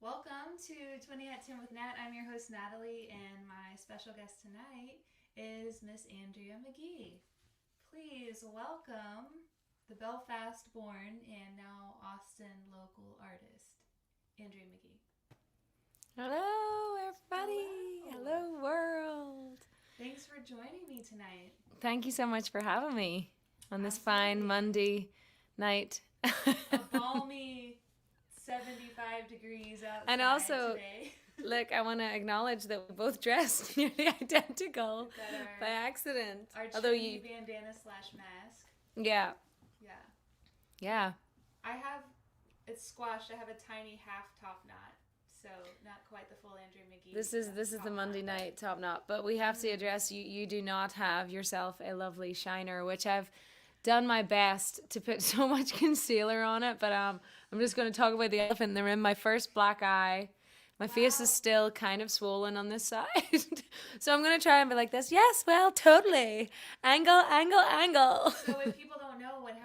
Welcome to 20 at 10 with Nat. I'm your host, Natalie, and my special guest tonight is Miss Andrea Magee. Please welcome the Belfast born and now Austin local artist, Andrea Magee. Hello, everybody. Hello, world. Thanks for joining me tonight. Thank you so much for having me on this fine Monday night. A balmy 75 degrees outside and also, today. look, I want to acknowledge that we both dressed nearly identical by accident. Our bandana / mask. Yeah. Yeah. Yeah. It's squashed. I have a tiny half top knot. So not quite the full Andrea Magee. This is the Monday night top knot, but we have to address you do not have yourself a lovely shiner, which I've done my best to put so much concealer on it, but I'm just going to talk about the elephant in the room. My first black eye. My face is still kind of swollen on this side. So I'm going to try and be like this. Yes, well, totally. Angle, angle, angle. So if people don't know what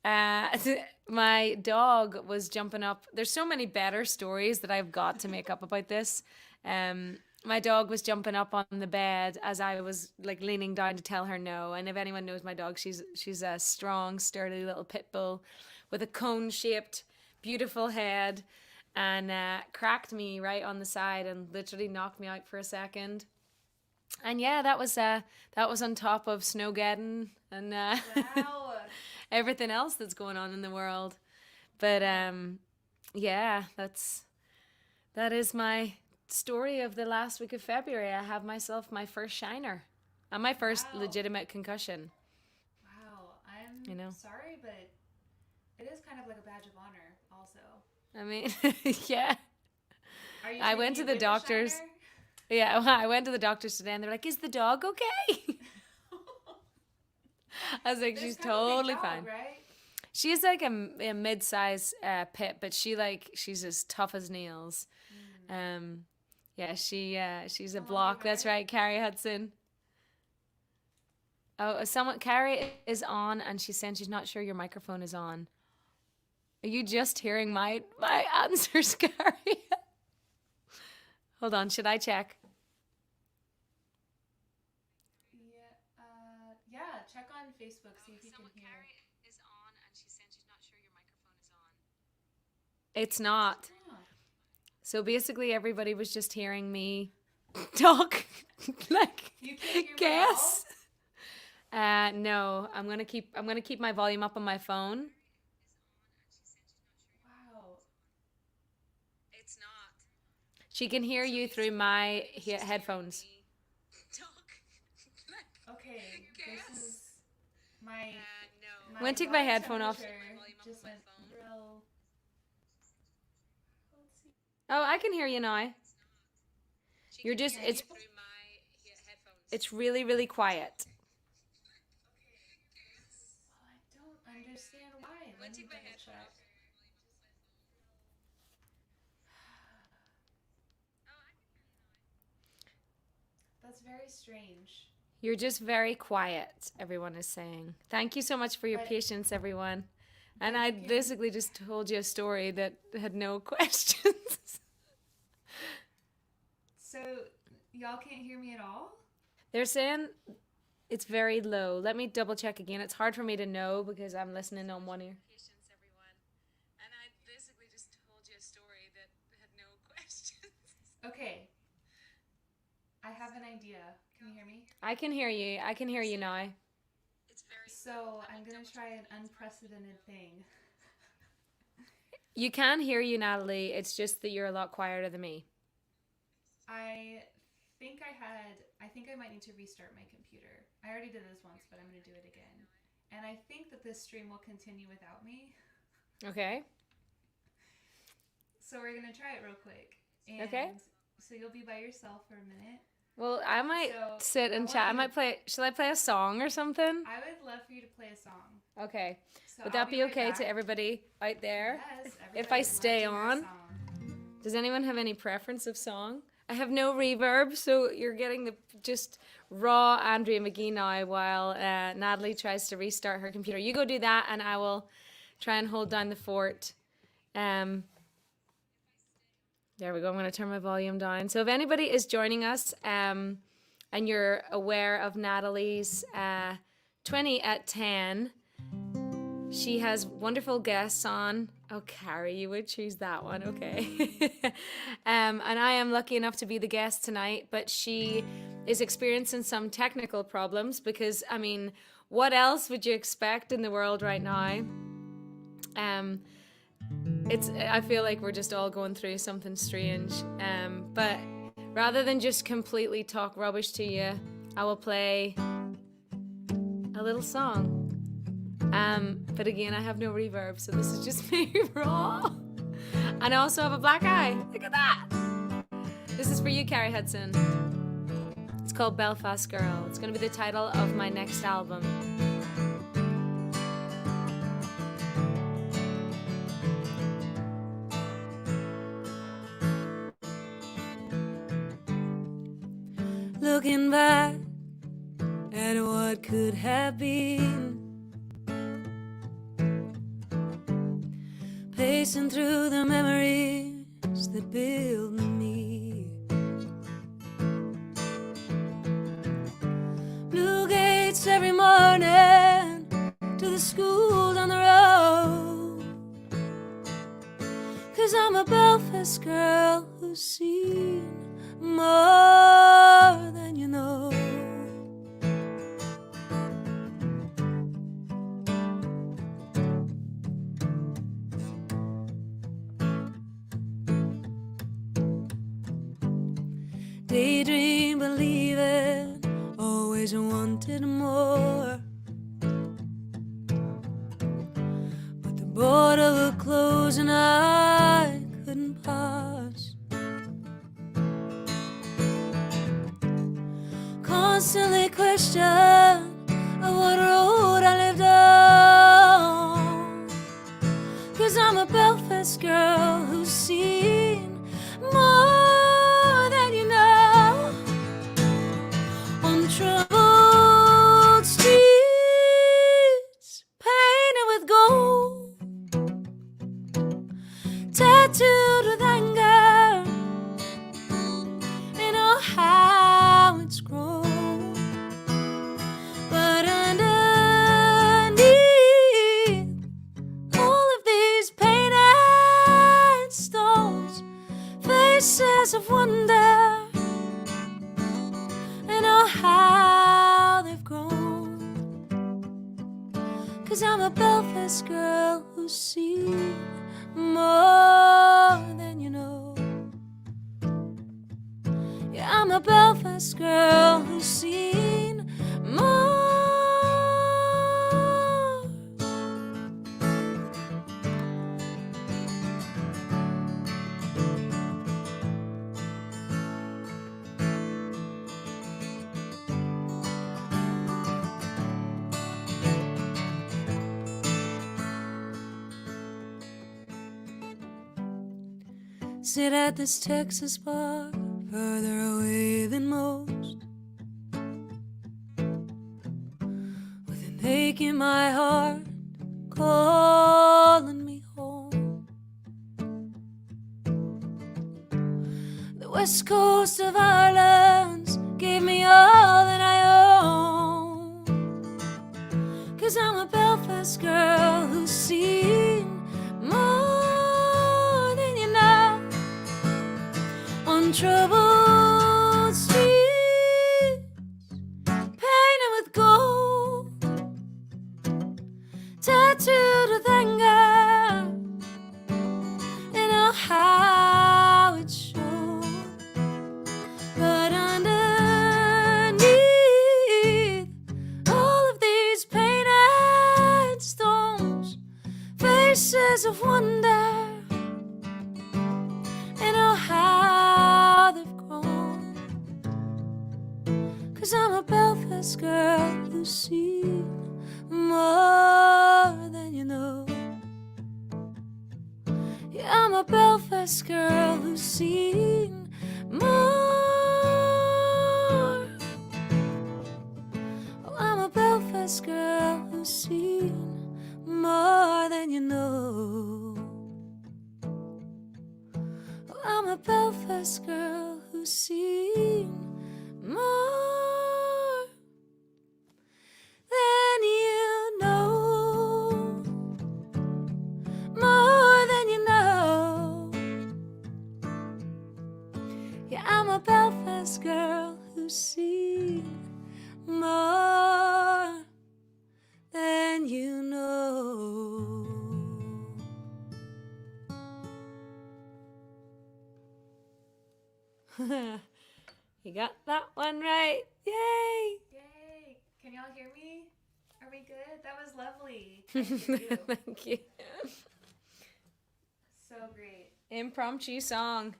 happened. My dog was jumping up. There's so many better stories that I've got to make up about this. My dog was jumping up on the bed as I was like leaning down to tell her no. And if anyone knows my dog, she's a strong, sturdy little pit bull with a cone-shaped, beautiful head, and cracked me right on the side and literally knocked me out for a second. And yeah, that was on top of Snowgeddon and Wow. everything else that's going on in the world. But yeah, that is my story of the last week of February. I have myself my first shiner and my first legitimate concussion. Wow. I'm sorry, but it is kind of like a badge of honor also. I mean, yeah. I went to the doctors. Yeah, well, I went to the doctors today and they're like, "Is the dog okay?" I was like, "She's totally fine." Right? She's like a mid-size pit, but she's as tough as nails. Yeah, she's a block. That's right, Carrie Hudson. Oh, Carrie is on, and she's saying she's not sure your microphone is on. Are you just hearing my answers, Carrie? Hold on, should I check? Yeah, check on Facebook, see if you can hear. Carrie is on, and she's saying she's not sure your microphone is on. It's not. So basically, everybody was just hearing me talk, like you can't hear guess. No, I'm gonna keep my volume up on my phone. Wow. It's not. She can hear you through my headphones. Okay, this is my. I'm gonna take my headphone off. Just went real. Oh, I can hear you now. You're just it's really, really quiet. Well, I don't understand why. Let me double check. That's very strange. You're just very quiet, everyone is saying. Thank you so much for your patience, everyone. And I basically just told you a story that had no questions. So, y'all can't hear me at all? They're saying it's very low. Let me double check again. It's hard for me to know because I'm listening on one ear. Patience, everyone. And I basically just told you a story that had no questions. Okay. I have an idea. Can you hear me? I can hear you. I can hear you now. So I'm going to try an unprecedented thing. You can hear you, Natalie. It's just that you're a lot quieter than me. I think I might need to restart my computer. I already did this once, but I'm going to do it again. And I think that this stream will continue without me. Okay. So we're going to try it real quick. And okay. So you'll be by yourself for a minute. Well, I might sit and chat. Shall I play a song or something? I would love for you to play a song. Okay. So would that be okay to everybody out there? Yes. If I stay on? Does anyone have any preference of song? I have no reverb, so you're getting the just raw Andrea Magee now while Natalie tries to restart her computer. You go do that, and I will try and hold down the fort. There we go. I'm going to turn my volume down. So if anybody is joining us and you're aware of Natalie's 20 at 10, she has wonderful guests on. Oh, Carrie, you would choose that one. Okay. And I am lucky enough to be the guest tonight, but she is experiencing some technical problems because, I mean, what else would you expect in the world right now? I feel like we're just all going through something strange. But rather than just completely talk rubbish to you, I will play a little song. But again, I have no reverb, so this is just me raw. And I also have a black eye. Look at that. This is for you, Carrie Hudson. It's called Belfast Girl. It's going to be the title of my next album. Looking back at what could have been, pacing through the memories that build me. Blue gates every morning to the school down the road, 'cause I'm a Belfast girl who's seen more than you know. Daydream, believing, always wanted more, but the border would close and I couldn't pass. Constantly question what road I lived on, 'cause I'm a Belfast girl who's seen more than you know. On troubled streets, painted with gold, tattooed with anger, and oh how it's grown. But underneath all of these painted stones, faces of wonder, and oh how they've grown. 'Cause I'm a Belfast girl who's seen more than you know. Yeah, I'm a Belfast girl who's seen more. Sit at this Texas bar, further away than most, with an ache in my heart calling me home. The west coast of Ireland gave me all that I own, 'cause I'm a Belfast girl who's seen more than you know. On troubled streets, painted with gold, tattooed with anger, and oh how it showed. But underneath all of these painted stones, faces of wonder, and oh how they've grown. 'Cause I'm a Belfast girl who's seen more than you know. Yeah, I'm a Belfast girl who's seen more. Oh, I'm a Belfast girl who's seen more than you know. Oh, I'm a Belfast Belfast girl who's seen more than you know, more than you know. Yeah, I'm a Belfast girl who's seen more than you know. You got that one right. Yay! Yay! Can y'all hear me? Are we good? That was lovely. I hear you. Thank you. So great. Impromptu song.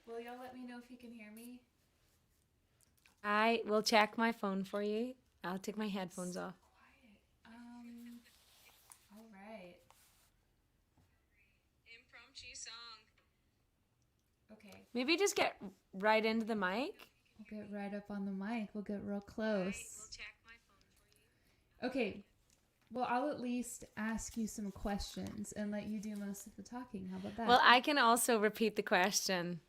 Will y'all let me know if you can hear me? I will check my phone for you. I'll take my headphones off. Quiet. All right. Impromptu song. Okay. Maybe just get right into the mic. We'll get right up on the mic. We'll get real close. We'll check my phone for you. Okay. Well, I'll at least ask you some questions and let you do most of the talking. How about that? Well, I can also repeat the question.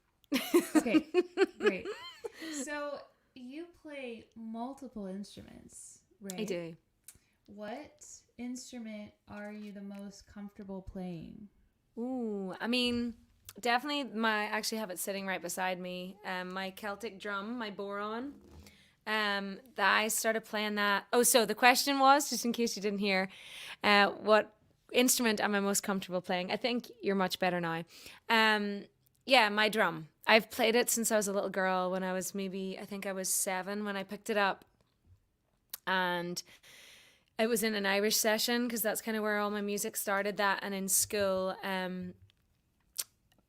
Okay, great. So you play multiple instruments, right? I do. What instrument are you the most comfortable playing? Ooh, I mean, definitely I actually have it sitting right beside me. My Celtic drum, my boron. That I started playing that. Oh, so the question was, just in case you didn't hear, what instrument am I most comfortable playing? I think you're much better now. Yeah, my drum. I've played it since I was a little girl. When I was I think I was 7 when I picked it up. And it was in an Irish session because that's kind of where all my music started, that and in school.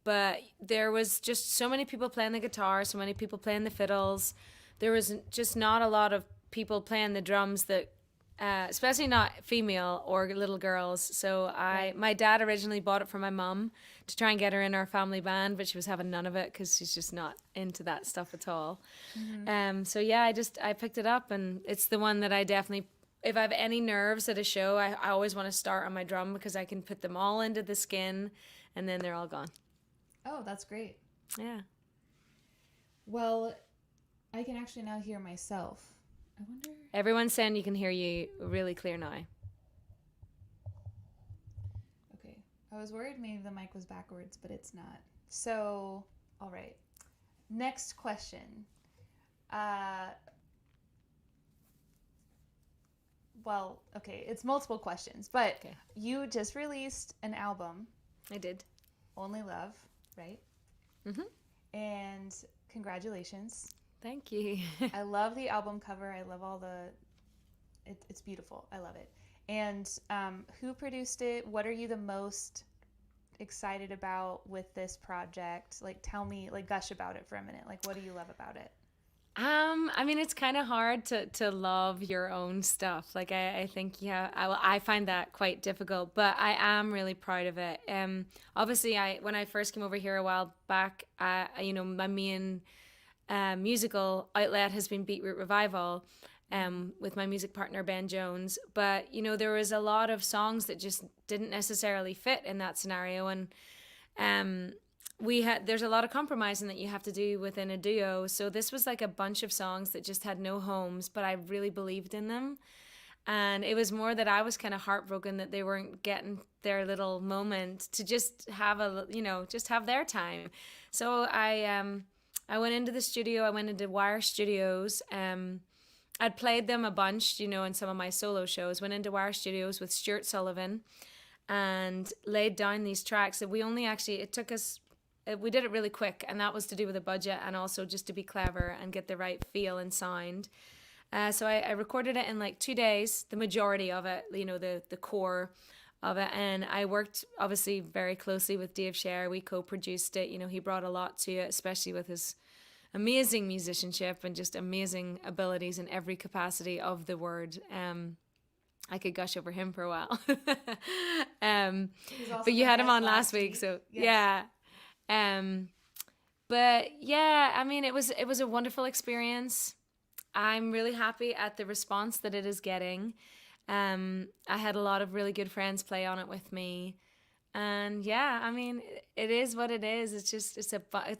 But there was just so many people playing the guitar, so many people playing the fiddles. There was just not a lot of people playing the drums that, especially not female or little girls. So my dad originally bought it for my mum to try and get her in our family band, but she was having none of it because she's just not into that stuff at all. Mm-hmm. So yeah, I picked it up, and it's the one that I definitely, if I have any nerves at a show, I always want to start on my drum because I can put them all into the skin and then they're all gone. Oh, that's great. Yeah. Well, I can actually now hear myself. I wonder. Everyone's saying you can hear you really clear now. Okay. I was worried maybe the mic was backwards, but it's not. So, all right. Next question. Well, okay, it's multiple questions, but Okay. You just released an album. I did. Only Love, right? Mm-hmm. And congratulations. Thank you. I love the album cover. I love all it's beautiful. I love it. And who produced it? What are you the most excited about with this project? Like, tell me, like, gush about it for a minute. Like, what do you love about it? I mean, it's kind of hard to love your own stuff. Like, I think, yeah, I find that quite difficult, but I am really proud of it. Obviously, when I first came over here a while back, my main musical outlet has been Beetroot Revival, with my music partner Ben Jones. But there was a lot of songs that just didn't necessarily fit in that scenario, and there's a lot of compromising that you have to do within a duo. So this was like a bunch of songs that just had no homes, but I really believed in them. And it was more that I was kind of heartbroken that they weren't getting their little moment to just have just have their time. So I went into the studio. I went into Wire Studios. I'd played them a bunch, in some of my solo shows. Went into Wire Studios with Stuart Sullivan and laid down these tracks that we did it really quick, and that was to do with a budget and also just to be clever and get the right feel and sound. So I recorded it in like 2 days, the majority of it, the core of it. And I worked obviously very closely with Dave Sher. We co-produced it. He brought a lot to it, especially with his amazing musicianship and just amazing abilities in every capacity of the word. I could gush over him for a while. But you had him on last week, so yes. Yeah. But yeah, I mean, it was a wonderful experience. I'm really happy at the response that it is getting. I had a lot of really good friends play on it with me, And yeah, I mean, it is what it is. It's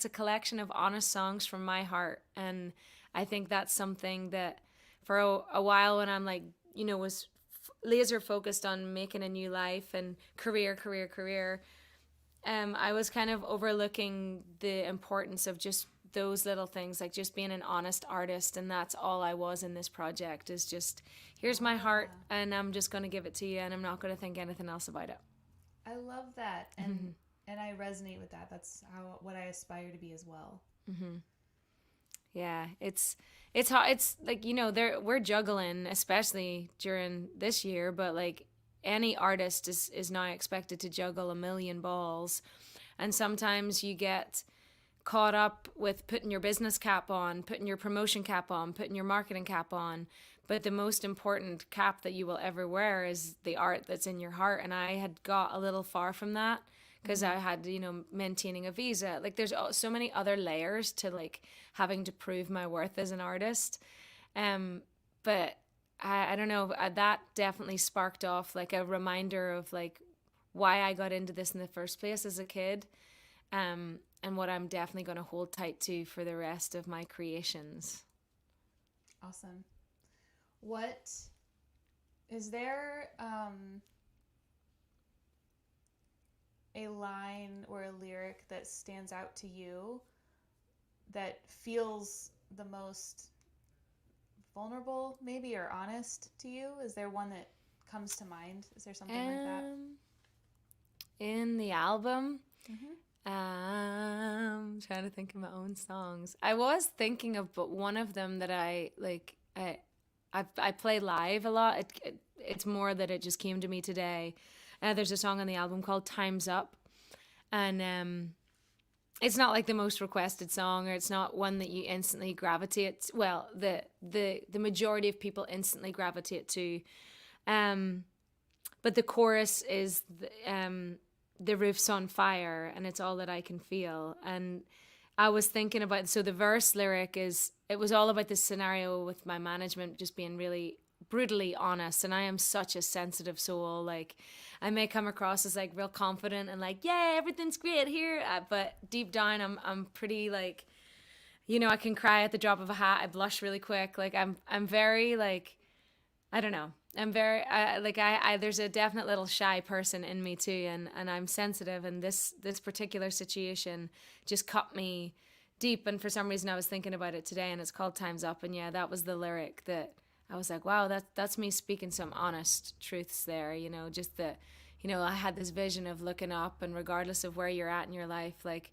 a collection of honest songs from my heart, and I think that's something that for a while when I'm like, was laser focused on making a new life and career. I was kind of overlooking the importance of just those little things, like just being an honest artist, and that's all I was in this project. Is just, here's my heart, and I'm just going to give it to you, and I'm not going to think anything else about it. I love that, and I resonate with that. That's what I aspire to be as well. Yeah, it's hard. It's like, we're juggling, especially during this year, but like any artist is now expected to juggle a million balls, and sometimes you get caught up with putting your business cap on, putting your promotion cap on, putting your marketing cap on. But the most important cap that you will ever wear is the art that's in your heart. And I had got a little far from that because I had, maintaining a visa. Like there's so many other layers to like having to prove my worth as an artist. But I don't know, that definitely sparked off like a reminder of like why I got into this in the first place as a kid. And what I'm definitely going to hold tight to for the rest of my creations. Awesome. What is there a line or a lyric that stands out to you that feels the most vulnerable maybe, or honest to you? Is there one that comes to mind? Is there something like that? In the album? I'm trying to think of my own songs. I was thinking of, but one of them that I like, I play live a lot. It's more that it just came to me today. There's a song on the album called "Time's Up," and it's not like the most requested song, or it's not one that you instantly gravitate. Well, the majority of people instantly gravitate to, but the chorus is the roof's on fire and it's all that I can feel. And I was thinking about, so the verse lyric is, it was all about this scenario with my management just being really brutally honest, and I am such a sensitive soul. Like I may come across as like real confident and like, yeah, everything's great here, but deep down I'm pretty like, I can cry at the drop of a hat. I blush really quick. Like I'm very like, I don't know. I'm very there's a definite little shy person in me too, and I'm sensitive, and this particular situation just cut me deep, and for some reason I was thinking about it today, and it's called "Time's Up," and yeah, that was the lyric that I was like, wow, that's me speaking some honest truths there, just that, I had this vision of looking up, and regardless of where you're at in your life, like,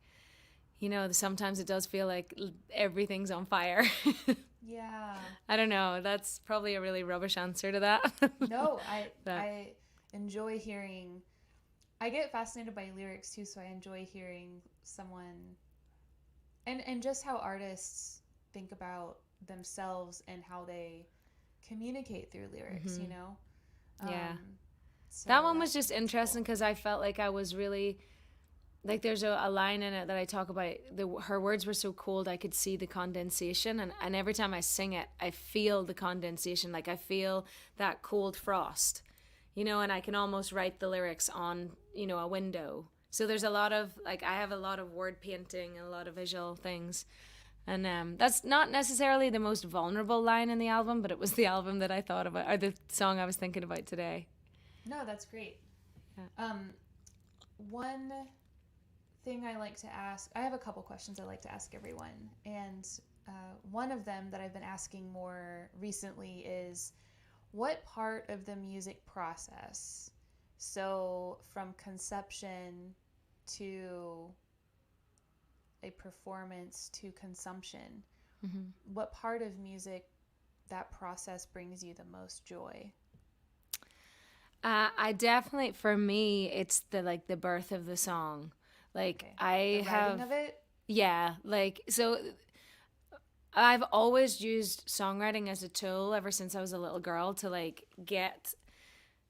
sometimes it does feel like everything's on fire. Yeah. I don't know. That's probably a really rubbish answer to that. No, I enjoy hearing. I get fascinated by lyrics too, so I enjoy hearing someone, and just how artists think about themselves and how they communicate through lyrics. Yeah. So that one was just interesting because I felt like I was really. Like there's a line in it that I talk about, her words were so cold I could see the condensation, and every time I sing it I feel the condensation, like I feel that cold frost, and I can almost write the lyrics on, a window. So there's a lot of, like, I have a lot of word painting and a lot of visual things, and that's not necessarily the most vulnerable line in the album, but it was the album that I thought about, or the song I was thinking about today. No, that's great. Yeah. One thing I like to ask, I have a couple questions I like to ask everyone, and one of them that I've been asking more recently is, what part of the music process, so from conception to a performance to consumption, what part of music, that process, brings you the most joy? I definitely, for me, it's the birth of the song. Like, okay. The writing of it? Yeah, like, so I've always used songwriting as a tool ever since I was a little girl to like get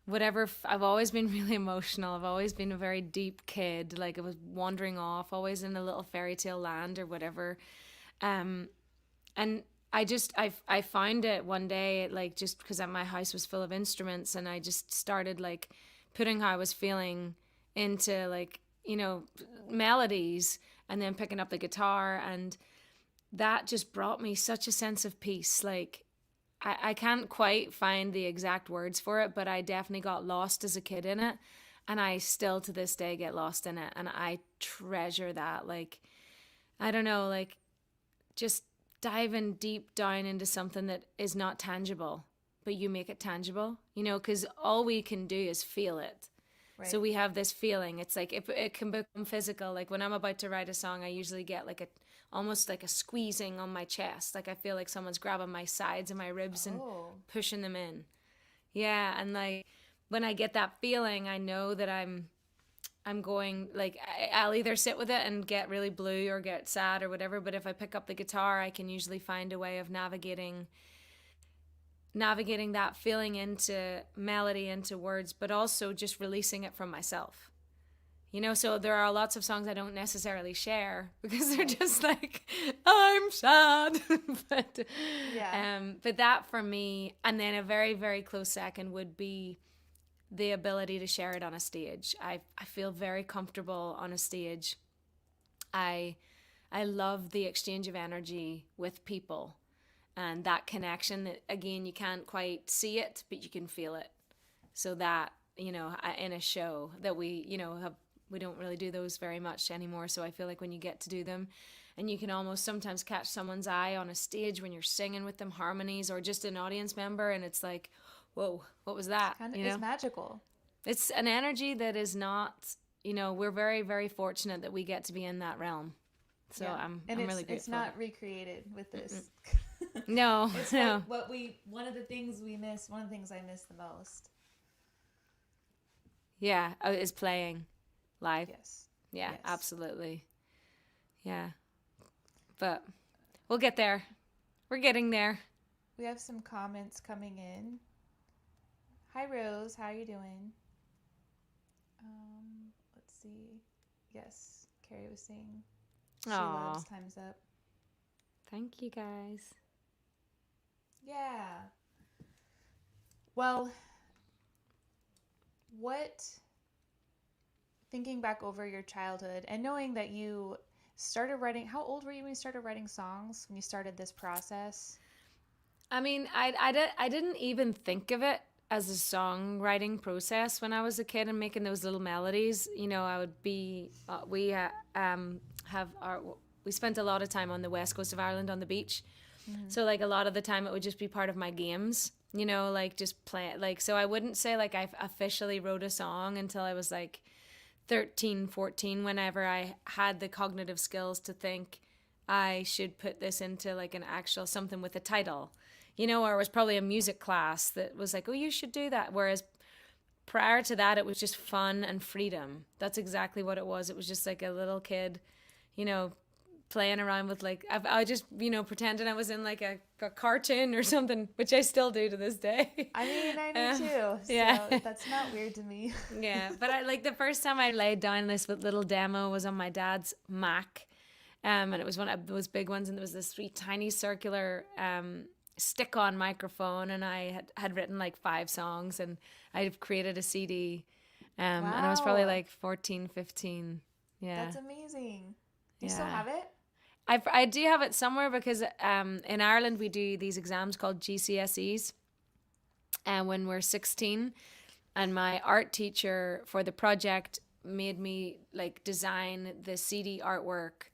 whatever. I've always been really emotional. I've always been a very deep kid. Like I was wandering off, always in a little fairy tale land or whatever. And I found it one day, like, just because my house was full of instruments, and I just started like putting how I was feeling into like, melodies, and then picking up the guitar, and that just brought me such a sense of peace. Like I can't quite find the exact words for it, but I definitely got lost as a kid in it, and I still to this day get lost in it, and I treasure that. Like, I don't know, like just diving deep down into something that is not tangible, but you make it tangible, because all we can do is feel it. Right. So we have this feeling. It's like it can become physical. Like when I'm about to write a song, I usually get like almost like a squeezing on my chest. Like I feel like someone's grabbing my sides and my ribs and pushing them in. Yeah, and like when I get that feeling, I know that I'm going, like I'll either sit with it and get really blue or get sad or whatever, but if I pick up the guitar, I can usually find a way of navigating that feeling into melody, into words, but also just releasing it from myself. So there are lots of songs I don't necessarily share because they're just like, I'm sad. but that for me, and then a very, very close second would be the ability to share it on a stage. I feel very comfortable on a stage. I love the exchange of energy with people. And that connection that, again, you can't quite see it, but you can feel it. So that, in a show that we don't really do those very much anymore. So I feel like when you get to do them, and you can almost sometimes catch someone's eye on a stage when you're singing with them harmonies, or just an audience member, and it's like, whoa, what was that? It's magical. It's an energy that is not, we're very, very fortunate that we get to be in that realm. So I'm really grateful. It's not recreated with this. No, it's no. One of the things we miss, one of the things I miss the most. Yeah, is playing live. Yes. Yeah, yes. Absolutely. Yeah. But we'll get there. We're getting there. We have some comments coming in. Hi, Rose. How are you doing? Let's see. Yes, Carrie was saying she loves Time's Up. Thank you, guys. Yeah. Well, thinking back over your childhood and knowing that you started writing, how old were you when you started writing songs, when you started this process? I mean, I didn't even think of it as a songwriting process when I was a kid and making those little melodies. I would be, we spent a lot of time on the west coast of Ireland on the beach. Mm-hmm. So like a lot of the time it would just be part of my games, like just play, like, so I wouldn't say like I officially wrote a song until I was like 13, 14, whenever I had the cognitive skills to think I should put this into like an actual something with a title, or it was probably a music class that was like, oh, you should do that. Whereas prior to that, it was just fun and freedom. That's exactly what it was. It was just like a little kid, playing around with like, I just, pretending I was in like a cartoon or something, which I still do to this day. I mean, I do too. Yeah. So that's not weird to me. Yeah. But I like the first time I laid down this little demo was on my dad's Mac. And it was one of those big ones. And there was this tiny circular stick-on microphone. And I had written like 5 songs and I created a CD. Wow. And I was probably like 14, 15. Yeah. That's amazing. Do you still have it? I do have it somewhere because in Ireland we do these exams called GCSEs when we're 16, and my art teacher for the project made me like design the CD artwork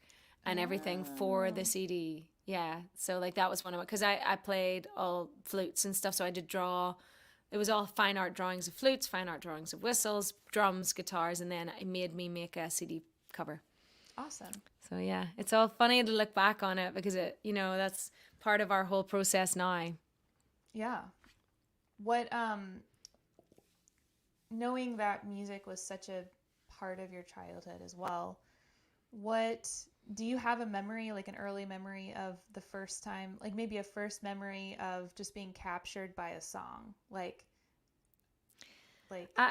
and everything for the CD. Yeah, so like that was one of it, because I played all flutes and stuff, so I did draw. It was all fine art drawings of flutes, fine art drawings of whistles, drums, guitars, and then it made me make a CD cover. Awesome. So yeah, it's all funny to look back on it because it, that's part of our whole process now. Yeah. What, knowing that music was such a part of your childhood as well, do you have a memory, like an early memory of the first time, like maybe a first memory of just being captured by a song, like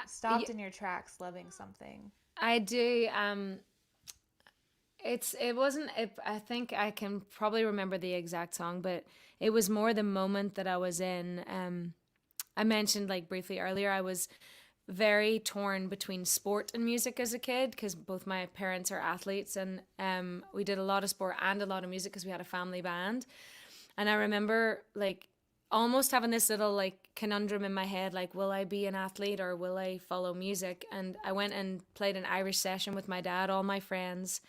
stopped in your tracks loving something? I do. I think I can probably remember the exact song, but it was more the moment that I was in. I mentioned like briefly earlier, I was very torn between sport and music as a kid because both my parents are athletes, and we did a lot of sport and a lot of music because we had a family band. And I remember like almost having this little like conundrum in my head, like, will I be an athlete or will I follow music? And I went and played an Irish session with my dad. All my friends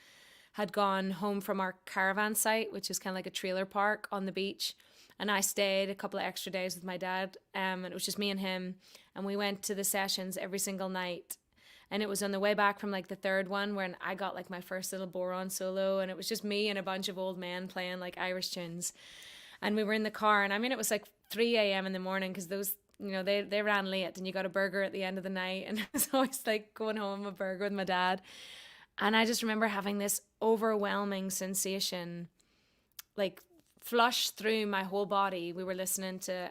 had gone home from our caravan site, which is kind of like a trailer park on the beach. And I stayed a couple of extra days with my dad. And it was just me and him. And we went to the sessions every single night. And it was on the way back from like the third one when I got like my first little boron solo. And it was just me and a bunch of old men playing like Irish tunes. And we were in the car. And I mean, it was like 3 a.m. in the morning because those, you know, they ran late and you got a burger at the end of the night. And I was always like going home a burger with my dad. And I just remember having this overwhelming sensation, like flush through my whole body. We were listening to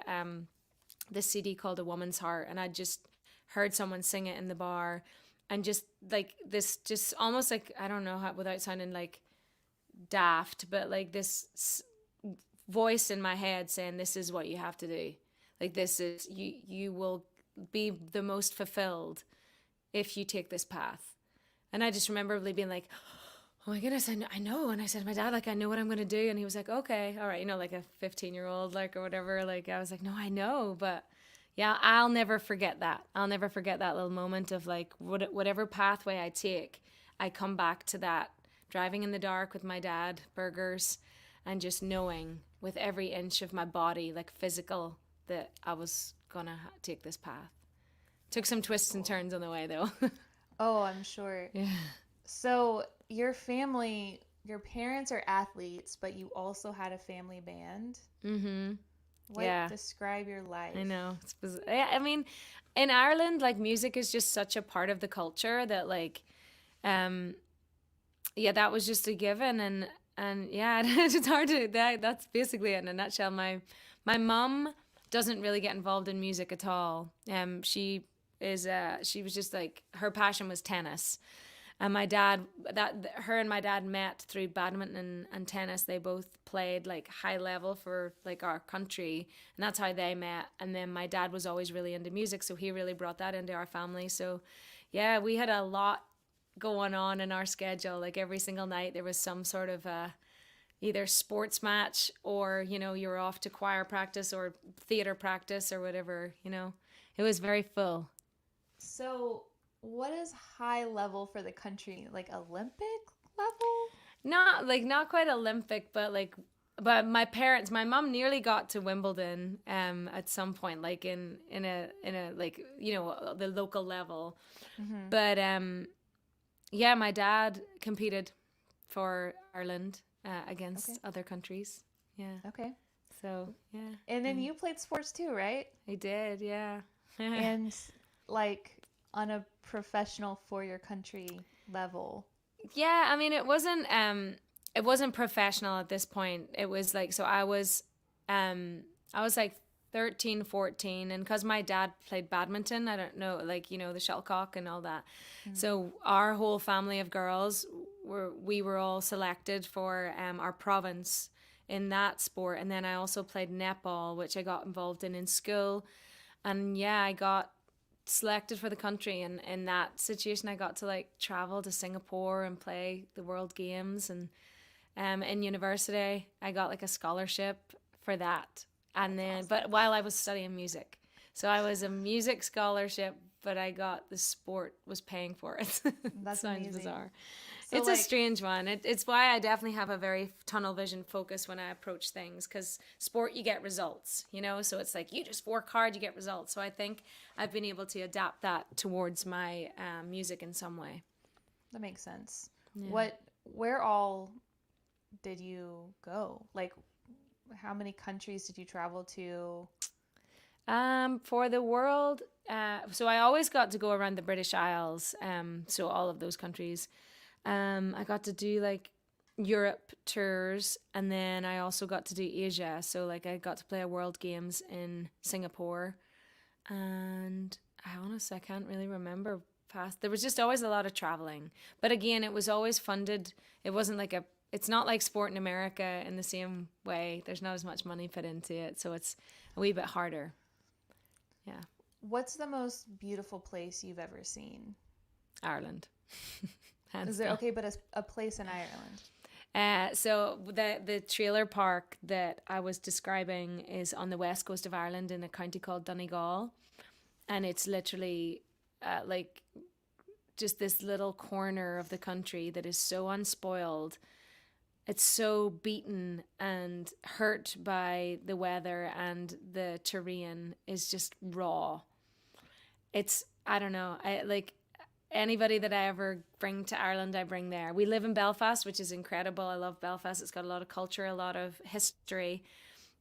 this CD called A Woman's Heart, and I just heard someone sing it in the bar, and just like this, just almost like, I don't know how, without sounding like daft, but like this voice in my head saying, this is what you have to do. Like, this is, you will be the most fulfilled if you take this path. And I just remember really being like, oh my goodness, I know. And I said to my dad, like, I know what I'm going to do. And he was like, okay, all right. You know, like a 15-year-old, like, or whatever. Like, I was like, no, I know. But yeah, I'll never forget that. I'll never forget that little moment of like, whatever pathway I take, I come back to that. Driving in the dark with my dad, burgers, and just knowing with every inch of my body, like physical, that I was going to take this path. Took some twists and turns on the way, though. Oh, I'm sure. Yeah. So your family, your parents are athletes, but you also had a family band. Mm-hmm. What describe your life? I know. I mean, in Ireland, like, music is just such a part of the culture that, like, that was just a given, and yeah, it's hard to. That's basically it in a nutshell. My mom doesn't really get involved in music at all. She was just like, her passion was tennis. And my dad, her and my dad met through badminton and tennis. They both played like high level for like our country, and that's how they met. And then my dad was always really into music, so he really brought that into our family. So yeah, we had a lot going on in our schedule. Like every single night there was some sort of either sports match, or, you know, you're off to choir practice or theater practice or whatever, you know. It was very full. So what is high level for the country? Like Olympic level? Not quite Olympic, but my mom nearly got to Wimbledon at some point, like in a like, you know, the local level. Mm-hmm. But yeah, my dad competed for Ireland against other countries. Yeah. Okay. So, yeah. And then you played sports too, right? I did, yeah. And like on a professional for your country level. Yeah, I mean, it wasn't professional at this point. It was like, so I was like 13, 14, and because my dad played badminton, I don't know, like, you know, the shuttlecock and all that. Mm-hmm. So our whole family of girls we were all selected for our province in that sport. And then I also played netball, which I got involved in school. And yeah, I got selected for the country, and in that situation I got to like travel to Singapore and play the World Games, and in university I got like a scholarship for that. And then awesome. But while I was studying music, so I was a music scholarship, but I got the sport was paying for it. That sounds amazing. Bizarre. So it's like, a strange one. It's why I definitely have a very tunnel vision focus when I approach things, because sport, you get results, you know, so it's like you just work hard, you get results. So I think I've been able to adapt that towards my music in some way. That makes sense. Yeah. Where all did you go? Like, how many countries did you travel to? For the world, so I always got to go around the British Isles, so all of those countries. I got to do like Europe tours, and then I also got to do Asia. So like I got to play a World Games in Singapore, and I can't really remember past. There was just always a lot of traveling, but again, it was always funded. It wasn't like it's not like sport in America in the same way. There's not as much money put into it, so it's a wee bit harder. Yeah. What's the most beautiful place you've ever seen? Ireland. Hands Is there down. okay, but a place in Ireland? So the trailer park that I was describing is on the west coast of Ireland in a county called Donegal, and it's literally like just this little corner of the country that is so unspoiled. It's so beaten and hurt by the weather, and the terrain is just raw. It's, I don't know, I like anybody that I ever bring to Ireland, I bring there. We live in Belfast, which is incredible. I love Belfast. It's got a lot of culture, a lot of history.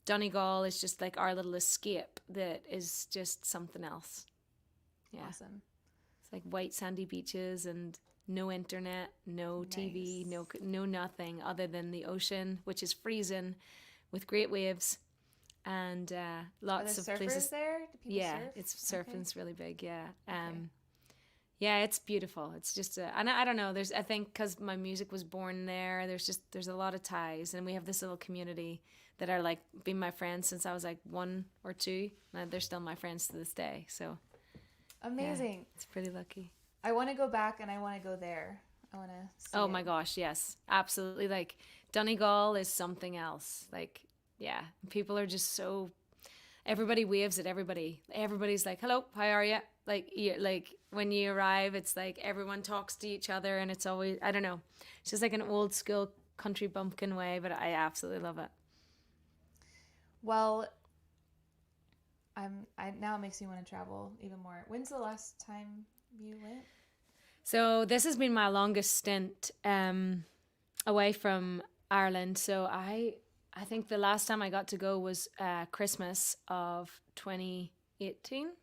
Donegal is just like our little escape that is just something else. Yeah. Awesome. It's like white sandy beaches and no internet, no TV, no nothing other than the ocean, which is freezing with great waves, and lots Are of there surfers places. there? Do people Yeah, surf? it's surfing's really big. Yeah. Okay. Yeah, it's beautiful. It's just and I don't know. I think because my music was born there. There's a lot of ties, and we have this little community that are like been my friends since I was like 1 or 2, and they're still my friends to this day. So Amazing. yeah, it's pretty lucky. I want to go back and I want to go there. I want to see Oh it. my gosh, yes, absolutely. Like Donegal is something else. Like, yeah, people are just so. Everybody waves at everybody. Everybody's like, "Hello, how are you?" Like when you arrive, it's like everyone talks to each other, and it's always, I don't know, it's just like an old school country bumpkin way, but I absolutely love it. Well, now it makes me want to travel even more. When's the last time you went? So this has been my longest stint away from Ireland. So I think the last time I got to go was Christmas of 2018. Is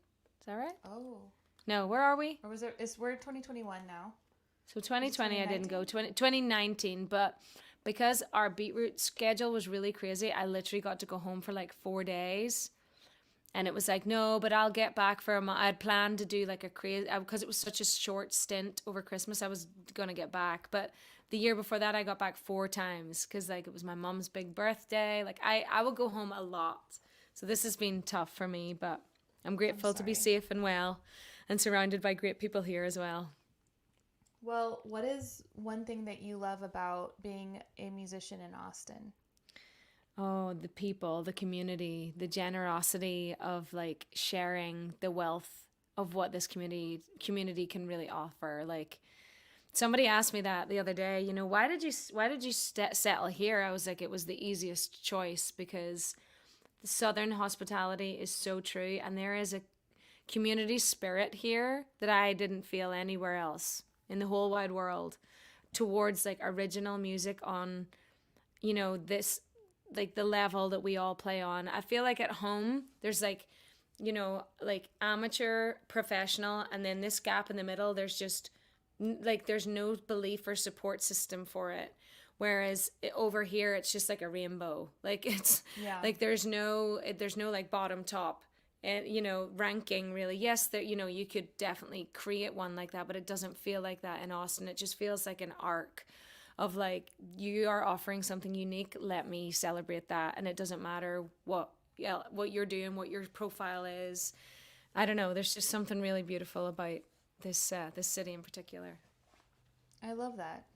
that right? Oh. No, where are we? Or was it? We're 2021 now. So 2020 I didn't go. 2019, but because our beetroot schedule was really crazy, I literally got to go home for like 4 days. And it was like, no, but I'll get back for a month. I had planned to do like a crazy, because it was such a short stint over Christmas, I was going to get back. But the year before that, I got back 4 times because like it was my mom's big birthday. Like I would go home a lot. So this has been tough for me, but I'm grateful to be safe and well and surrounded by great people here as well. Well, what is one thing that you love about being a musician in Austin? Oh, the people, the community, the generosity of like sharing the wealth of what this community can really offer. Like somebody asked me that the other day, you know, why did you settle here? I was like, it was the easiest choice because the Southern hospitality is so true, and there is a community spirit here that I didn't feel anywhere else in the whole wide world towards like original music on, you know, this like the level that we all play on. I feel like at home there's like, you know, like amateur, professional, and then this gap in the middle, there's just like there's no belief or support system for it. Whereas over here it's just like a rainbow. Like it's like there's no like bottom top and, you know, ranking really. Yes, there, you know, you could definitely create one like that, but it doesn't feel like that in Austin. It just feels like an arc of like, you are offering something unique, let me celebrate that. And it doesn't matter what you're doing, what your profile is. I don't know, there's just something really beautiful about this city in particular. I love that.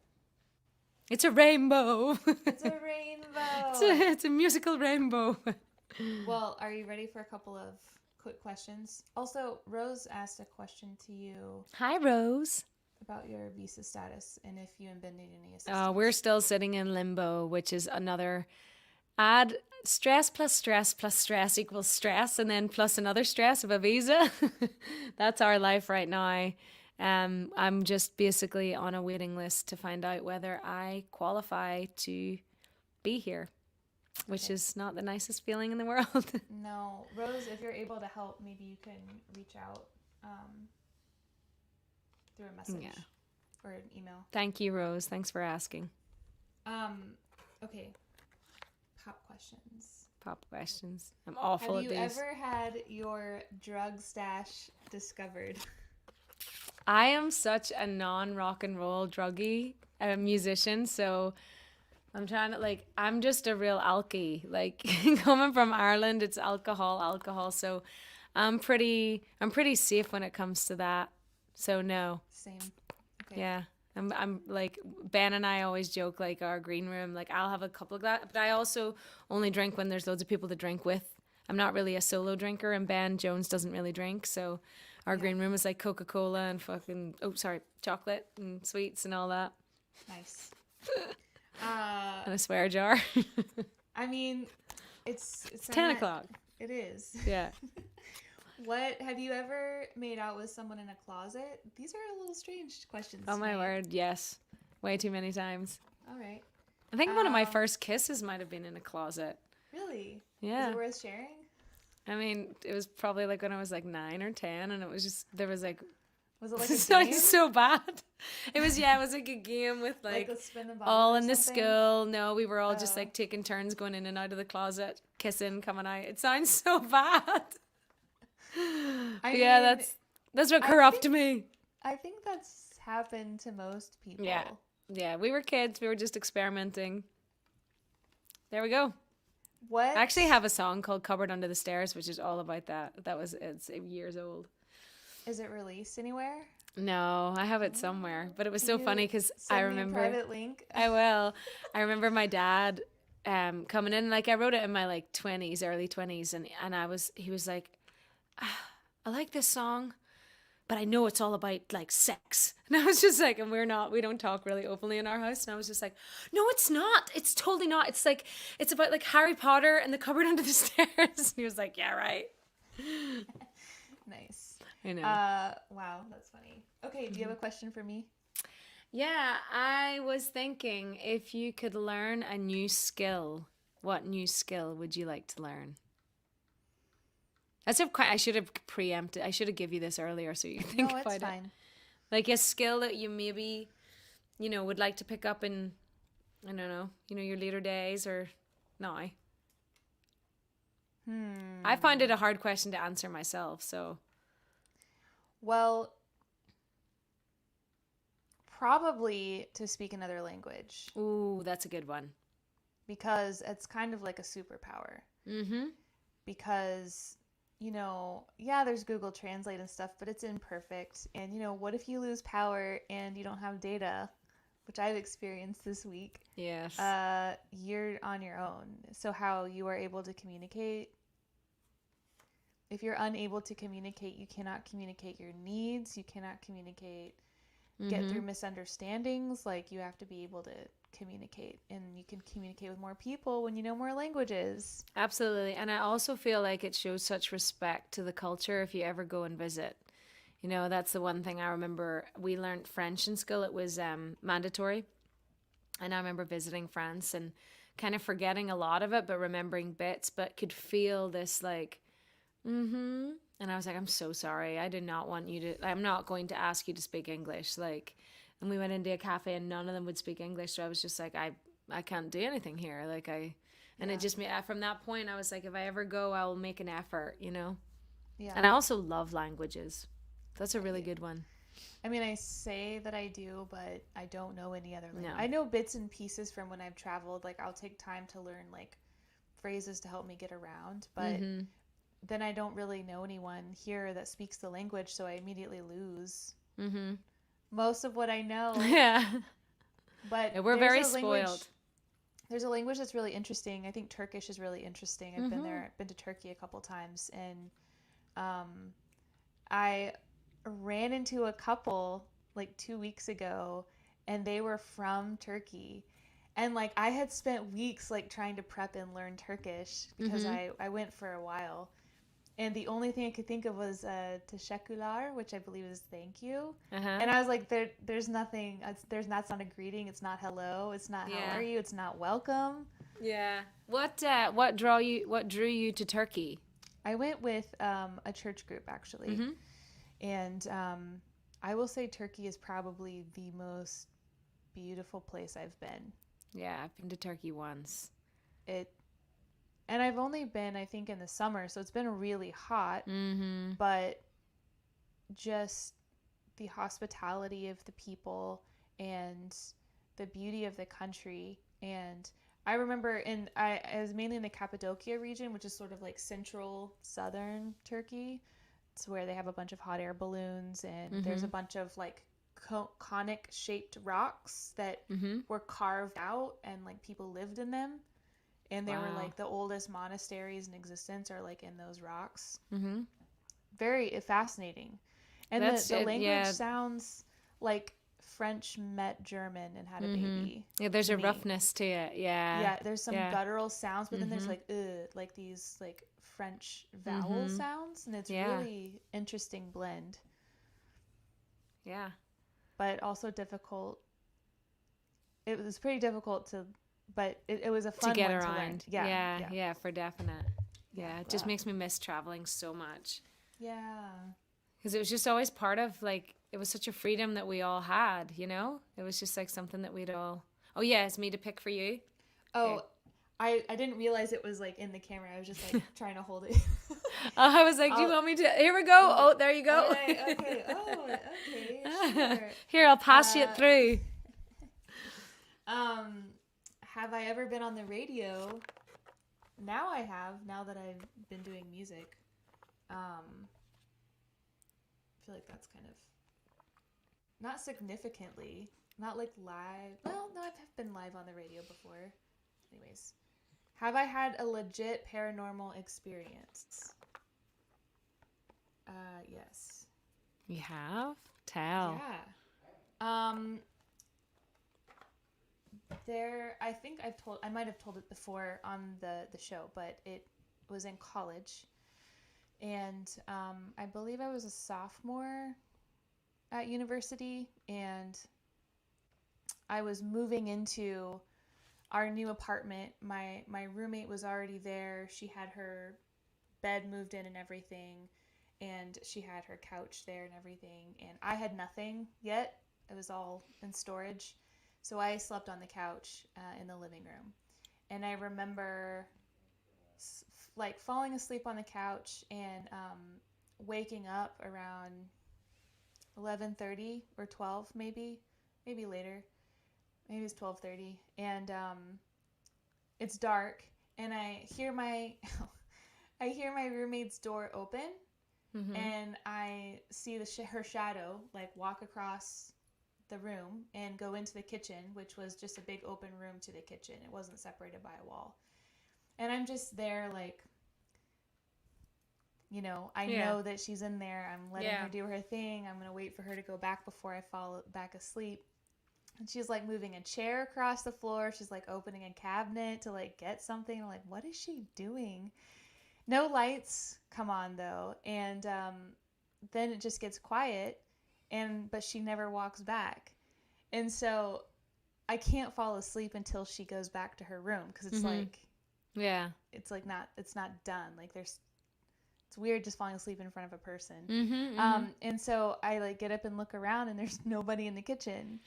It's a rainbow. It's a rainbow. It's a musical rainbow. Well, are you ready for a couple of quick questions? Also, Rose asked a question to you. Hi, Rose. About your visa status and if you and Ben need any assistance. We're still sitting in limbo, which is another add stress plus stress plus stress equals stress, and then plus another stress of a visa. That's our life right now. I'm just basically on a waiting list to find out whether I qualify to be here, which is not the nicest feeling in the world. No. Rose, if you're able to help, maybe you can reach out through a message or an email. Thank you, Rose. Thanks for asking. Okay. Pop questions. Pop questions. I'm awful at these. Have you ever had your drug stash discovered? I am such a non-rock and roll druggy musician, so I'm trying to, like, I'm just a real alkie. Like, coming from Ireland, it's alcohol. So I'm pretty safe when it comes to that. So no. Same. Okay. Yeah. I'm like Ben and I always joke like our green room, like I'll have a couple of that, but I also only drink when there's loads of people to drink with. I'm not really a solo drinker, and Ben Jones doesn't really drink, so our green room is like Coca-Cola and fucking chocolate and sweets and all that. Nice. And a swear jar. I mean, it's 10 o'clock. It is. Yeah. What have you ever made out with someone in a closet? These are a little strange questions. Oh my tonight. word, yes. Way too many times. All right. I think one of my first kisses might have been in a closet. Really? Yeah. Is it worth sharing? I mean, it was probably like when I was like 9 or 10, and it was just, there was like, Was it like a it game? sounds so bad. It was like a game with like a spin the bottle all or in the something? school. No, we were all just Oh. like taking turns going in and out of the closet, kissing, coming out. It sounds so bad. I Yeah, mean, that's what I corrupted think- me. I think that's happened to most people. Yeah, we were kids. We were just experimenting. There we go. What? I actually have a song called Cupboard Under the Stairs, which is all about that. It's years old. Is it released anywhere? No, I have it somewhere. But it was Can so you funny because send I me a remember. private link. I will. I remember my dad coming in. Like I wrote it in my like 20s, early 20s, and he was like, I like this song, but I know it's all about like sex. And I was just like, and we don't talk really openly in our house. And I was just like, no, it's not. It's totally not. It's like, it's about like Harry Potter and the cupboard under the stairs. And he was like, yeah, right. Nice. I know. Wow, that's funny. Okay, do you have a question for me? Yeah, I was thinking if you could learn a new skill, what new skill would you like to learn? I should have preempted. I should have given you this earlier so you could think No, about it's it. fine. Like a skill that you maybe, would like to pick up in, I don't know, your later days or now. I find it a hard question to answer myself, so. Well, probably to speak another language Ooh, that's a good one. because it's kind of like a superpower. Mm-hmm. Because, yeah, there's Google Translate and stuff, but it's imperfect. And, what if you lose power and you don't have data, which I've experienced this week? Yes. You're on your own. So how you are able to communicate. If you're unable to communicate, you cannot communicate your needs. You cannot get through misunderstandings. Like, you have to be able to communicate, and you can communicate with more people when you know more languages. Absolutely. And I also feel like it shows such respect to the culture if you ever go and visit. That's the one thing I remember. We learned French in school. It was mandatory. And I remember visiting France and kind of forgetting a lot of it, but remembering bits, but could feel this like, and I was like, I'm so sorry. I did not want you to, I'm not going to ask you to speak English. Like, and we went into a cafe and none of them would speak English. So I was just like, I can't do anything here. Like it just made, from that point, I was like, if I ever go, I'll make an effort, Yeah. And I also love languages. That's a really good one. I mean, I say that I do, but I don't know any other language. No. I know bits and pieces from when I've traveled. Like, I'll take time to learn, like, phrases to help me get around. But then I don't really know anyone here that speaks the language, so I immediately lose most of what I know. Yeah. But Yeah, we're there's very a language- spoiled. There's a language that's really interesting. I think Turkish is really interesting. I've been to Turkey a couple times, and I ran into a couple like 2 weeks ago, and they were from Turkey. And like I had spent weeks like trying to prep and learn Turkish because I went for a while. And the only thing I could think of was teşekkürler, which I believe is thank you. And I was like, there's nothing, that's not a greeting. It's not hello. It's not how are you. It's not welcome. Yeah. What drew you to Turkey? I went with a church group actually. And I will say Turkey is probably the most beautiful place I've been. Yeah, I've been to Turkey once. And I've only been, I think, in the summer, so it's been really hot. But just the hospitality of the people and the beauty of the country. And I remember I was mainly in the Cappadocia region, which is sort of like central southern Turkey. It's where they have a bunch of hot air balloons, and there's a bunch of like conic shaped rocks that were carved out, and like people lived in them. And they were like the oldest monasteries in existence are like in those rocks. Very fascinating. And the language sounds like French met German and had a baby. Yeah, there's a roughness to it. Yeah. Yeah, there's some guttural sounds, but then there's like these like French vowel sounds, and it's really interesting blend. Yeah. But also difficult. It was pretty difficult but it was a fun to get one around. To learn. Yeah, for definite. Yeah, it just makes me miss traveling so much. Yeah. Because it was just always part of, like, it was such a freedom that we all had, you know? It was just like something that we'd all... Oh, yeah, it's me to pick for you. Oh, okay. I didn't realize it was, like, in the camera. I was just, like, trying to hold it. I was like, do you want me to... Here we go. Oh, there you go. Okay. Oh, okay. Sure. Here, I'll pass you it through. Have I ever been on the radio? Now I have, now that I've been doing music. I feel like that's kind of not significantly, not like live. Well, no, I've been live on the radio before. Anyways, have I had a legit paranormal experience? Yes. You have? Tell. Yeah. I think I might have told it before on the show, but it was in college. And I believe I was a sophomore at university, and I was moving into our new apartment. My roommate was already there. She had her bed moved in and everything, and she had her couch there and everything. And I had nothing yet. It was all in storage. So I slept on the couch in the living room. And I remember like falling asleep on the couch and waking up around 11:30 or 12 maybe later. Maybe it's 12:30, and it's dark, and I hear my roommate's door open, and I see her shadow like walk across the room and go into the kitchen, which was just a big open room to the kitchen. It wasn't separated by a wall. And I'm just there like, you know, I know that she's in there. I'm letting her do her thing. I'm going to wait for her to go back before I fall back asleep. And she's like moving a chair across the floor. She's like opening a cabinet to like get something. I'm like, what is she doing? No lights come on though. And then it just gets quiet. But she never walks back. And so I can't fall asleep until she goes back to her room, because it's like, it's like it's not done. Like it's weird just falling asleep in front of a person. And so I like get up and look around, and there's nobody in the kitchen.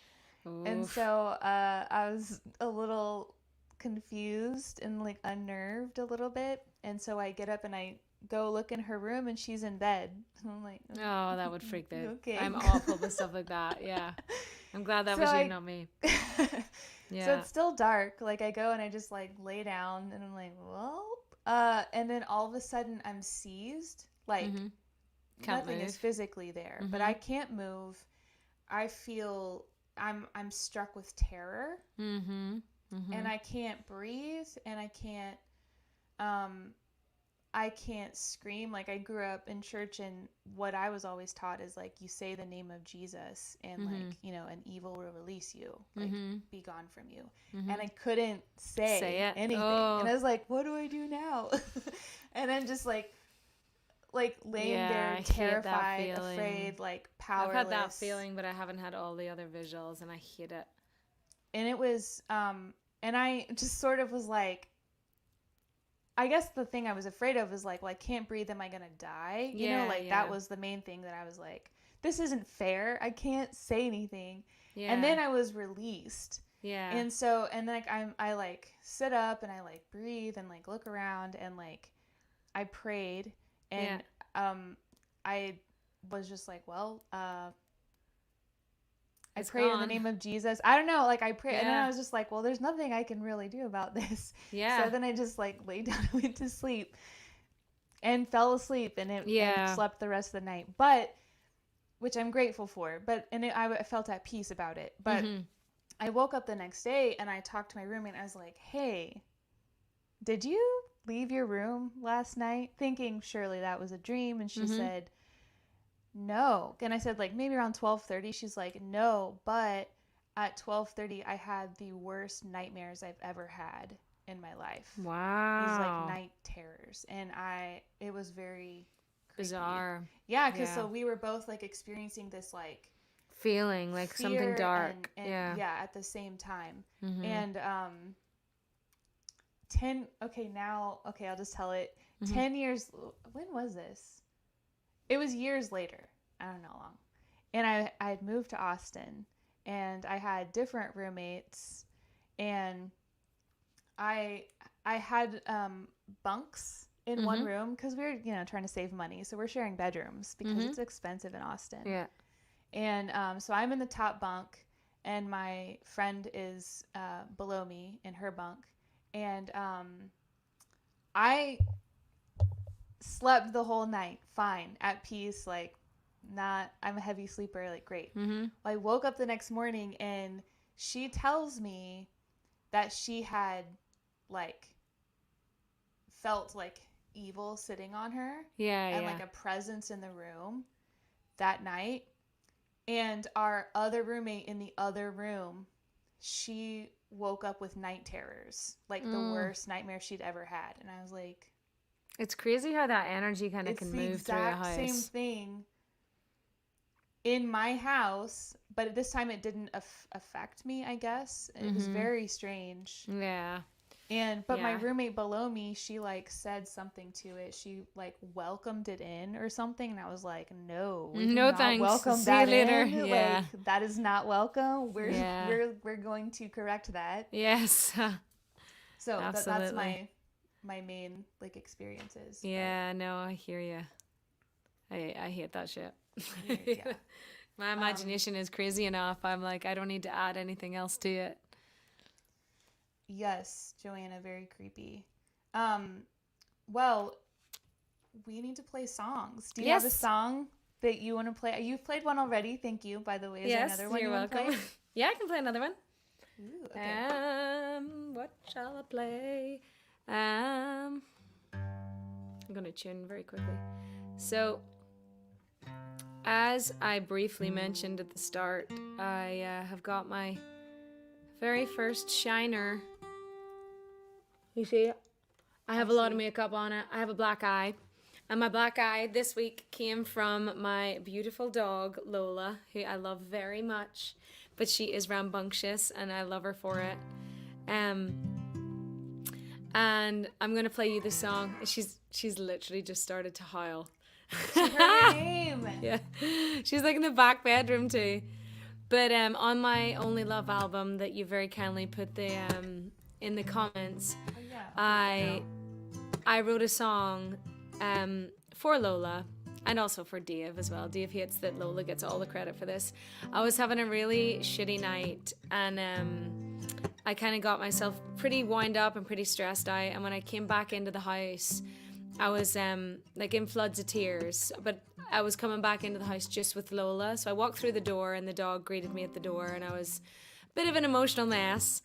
Oof. And so I was a little confused and like unnerved a little bit. And so I get up and I go look in her room, and she's in bed. I'm like, oh, that would freak me out. Okay. I'm awful with stuff like that. Yeah. I'm glad that was you, not me. Yeah. So it's still dark. Like I go and I just like lay down, and I'm like, well, and then all of a sudden I'm seized. Like nothing is physically there, but I can't move. I feel I'm struck with terror, and I can't breathe, and I can't scream. Like I grew up in church, and what I was always taught is like you say the name of Jesus, and like, you know, an evil will release you, like be gone from you. And I couldn't say anything. And I was like, what do I do now? And I'm just like laying there terrified, afraid, like powerless. I've had that feeling, but I haven't had all the other visuals, and I hate it. And it was and I just sort of was like, I guess the thing I was afraid of was like, well, I can't breathe. Am I going to die? You know, like that was the main thing that I was like, this isn't fair. I can't say anything. Yeah. And then I was released. Yeah. And so, and then like, I like sit up and I like breathe and like look around, and like I prayed, and I was just like, well, I It's prayed in the gone. name of Jesus. I don't know, like I prayed, and then Yeah. I was just like, well, there's nothing I can really do about this. Yeah. So then I just like laid down and went to sleep and fell asleep and Yeah. slept the rest of the night. But which I'm grateful for. But I felt at peace about it. But I woke up the next day and I talked to my roommate. And I was like, hey, did you leave your room last night? Thinking surely that was a dream. And she said, no. And I said, like, maybe around 12:30. She's like, no, but at 12:30 I had the worst nightmares I've ever had in my life. Wow. These like night terrors. And it was very creepy. Bizarre. Yeah, because so we were both like experiencing this like Feeling like something fear dark. and yeah. at the same time. Mm-hmm. And I'll just tell it. 10 years, when was this? It was years later. I don't know how long. And I had moved to Austin and I had different roommates and I had bunks in one room because we were, trying to save money. So we're sharing bedrooms because it's expensive in Austin. Yeah. And so I'm in the top bunk and my friend is below me in her bunk. And I slept the whole night fine, at peace, like I'm a heavy sleeper, like great. I woke up the next morning and she tells me that she had like felt like evil sitting on her and like a presence in the room that night. And our other roommate in the other room, she woke up with night terrors, like the worst nightmare she'd ever had. And I was like, it's crazy how that energy kind of can move through a house. It's the exact same thing in my house, but this time it didn't affect me, I guess. It was very strange. Yeah. But my roommate below me, she like said something to it. She like welcomed it in or something, and I was like, "No, we do not thanks. welcome See that you later." in. Yeah. Like that is not welcome. We're going to correct that." Yes. So that's my main like experiences. Yeah. No, I hear you. I hate that shit. Yeah. My imagination is crazy enough. I'm like, I don't need to add anything else to it. Yes, Joanna, very creepy. Well, we need to play songs. Do you have a song that you want to play? You've played one already. Thank you, by the way. Is there another one you're you welcome. want to play? Yeah, I can play another one. Ooh, okay. What shall I play? I'm going to tune very quickly. So, as I briefly mentioned at the start, I have got my very first shiner. You see it? I have a lot of makeup on it. I have a black eye. And my black eye this week came from my beautiful dog, Lola, who I love very much. But she is rambunctious, and I love her for it. And I'm going to play you the song. She's literally just started to howl. She heard your name. Yeah. She's like in the back bedroom too. But on my Only Love album that you very kindly put the in the comments, I wrote a song for Lola and also for Dave as well. Dave hates that Lola gets all the credit for this. I was having a really shitty night and I kind of got myself pretty wound up and pretty stressed out, and when I came back into the house I was like in floods of tears, but I was coming back into the house just with Lola. So I walked through the door and the dog greeted me at the door, and I was a bit of an emotional mess.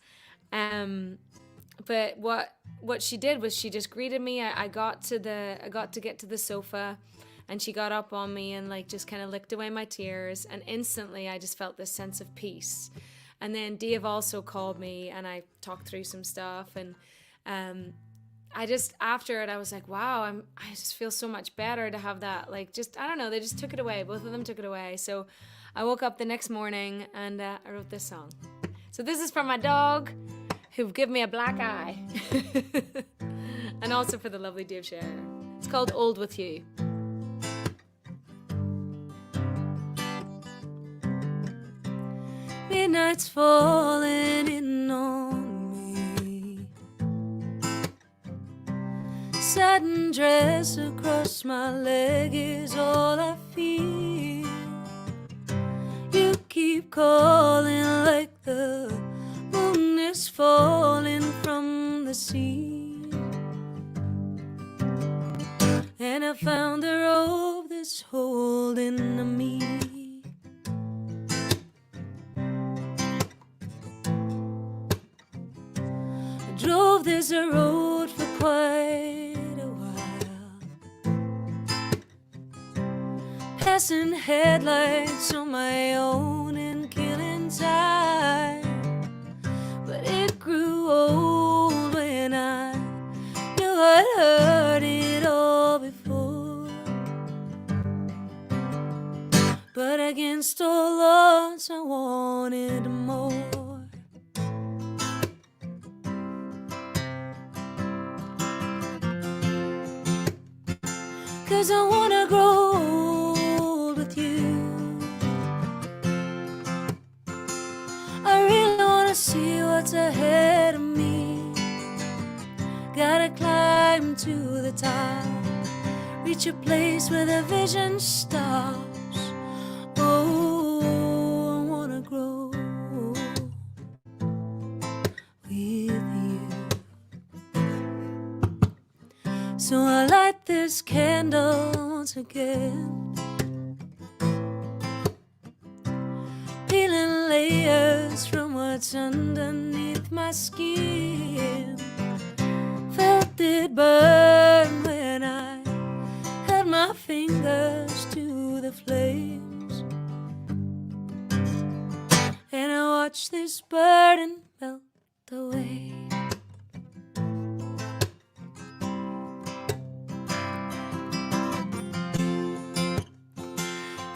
But what she did was she just greeted me. I got to get to the sofa, and she got up on me and like just kind of licked away my tears, and instantly I just felt this sense of peace. And then Dave also called me and I talked through some stuff, and I just, after it, I was like, wow, I just feel so much better to have that, like, just, I don't know, they just took it away. Both of them took it away. So I woke up the next morning and I wrote this song. So this is for my dog, who gave me a black eye. And also for the lovely Dave Scherer. It's called Old With You. Midnight's falling in on me. Satin dress across my leg is all I feel. You keep keep calling like the moon is falling from the sea. And I found a rope that's holding me. I drove this road for quite a while, passing headlights on my own and killing time. But it grew old when I knew I'd heard it all before. But against all odds I wanted more. 'Cause I wanna grow old with you. I really wanna see what's ahead of me. Gotta climb to the top, reach a place where the vision stops. Oh, I wanna grow with you. So I light this candle once again, peeling layers from what's underneath my skin. Felt it burn when I held my fingers to the flames, and I watched this burden melt away.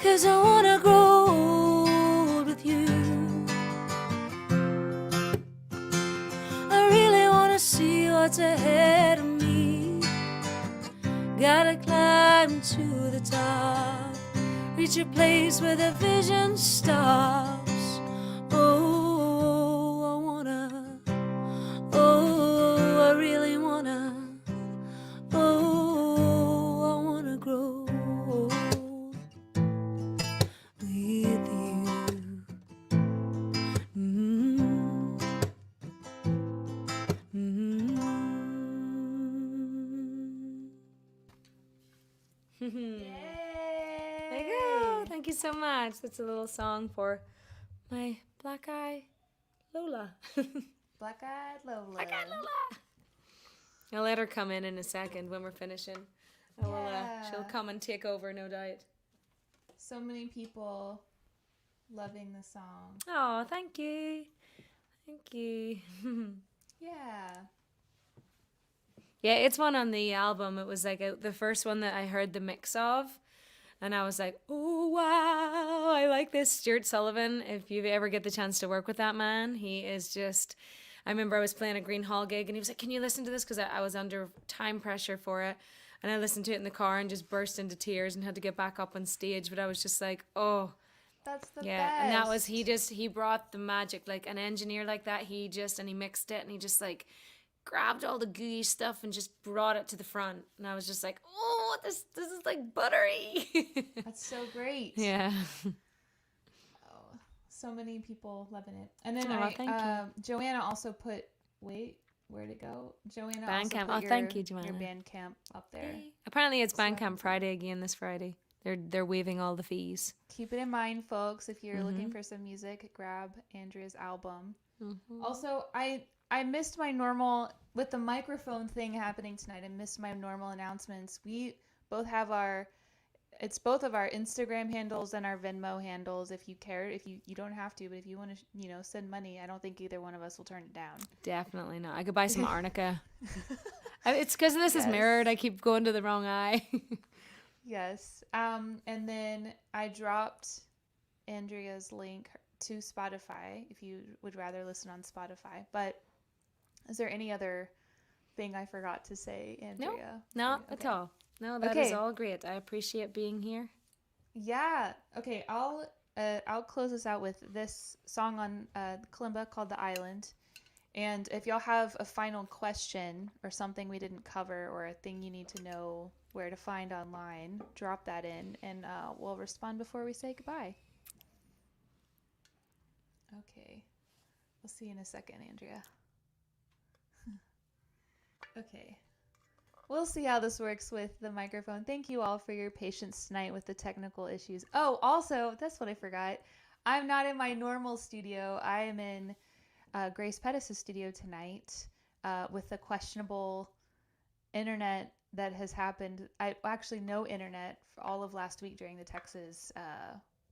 Cause I wanna grow old with you. I really wanna see what's ahead of me. Gotta climb to the top, reach a place where the vision stops. Oh, I wanna, oh, I really wanna, oh, I wanna grow with you. Mm-hmm. Mm-hmm. Yay! There you go. Thank you so much. That's a little song for my black eye Lola. Black-eyed Lola. Black eye Lola. I'll let her come in a second when we're finishing. I will, she'll Yeah. come and take over, no doubt. So many people loving the song. Oh, thank you. Thank you. Yeah. Yeah, it's one on the album. It was like the first one that I heard the mix of. And I was like, oh, wow, I like this. Stuart Sullivan, if you ever get the chance to work with that man, he is just... I remember I was playing a Green Hall gig and he was like, can you listen to this? Because I was under time pressure for it. And I listened to it in the car and just burst into tears and had to get back up on stage. But I was just like, oh, That's the yeah. best. And that was, he brought the magic, like an engineer like that. And he mixed it and he just like grabbed all the gooey stuff and just brought it to the front. And I was just like, oh, this is like buttery. That's so great. Yeah. Oh, so many people loving it. And then Aw, thank you. Joanna also put, wait, where'd it go? Joanna Bandcamp. also put Thank you, your Joanna. Bandcamp up there. Apparently it's So- Bandcamp Friday again this Friday. They're waiving all the fees. Keep it in mind, folks. If you're looking Mhm. for some music, grab Andrea's album. Mm-hmm. Also, I missed my normal, with the microphone thing happening tonight, I missed my normal announcements. We both have it's both of our Instagram handles and our Venmo handles. If you care, if you don't have to, but if you want to, send money, I don't think either one of us will turn it down. Definitely not. I could buy some arnica. It's because this is Yes. mirrored. I keep going to the wrong eye. Yes. And then I dropped Andrea's link to Spotify if you would rather listen on Spotify. But is there any other thing I forgot to say, Andrea? Not Okay. at all. No, that is Okay. all great. I appreciate being here. Yeah. Okay. I'll close this out with this song on Kalimba called "The Island." And if y'all have a final question or something we didn't cover or a thing you need to know where to find online, drop that in and we'll respond before we say goodbye. Okay. We'll see you in a second, Andrea. Okay. We'll see how this works with the microphone. Thank you all for your patience tonight with the technical issues. Oh, also, that's what I forgot. I'm not in my normal studio. I am in Grace Pettis' studio tonight with the questionable internet that has happened. Actually no internet for all of last week during the Texas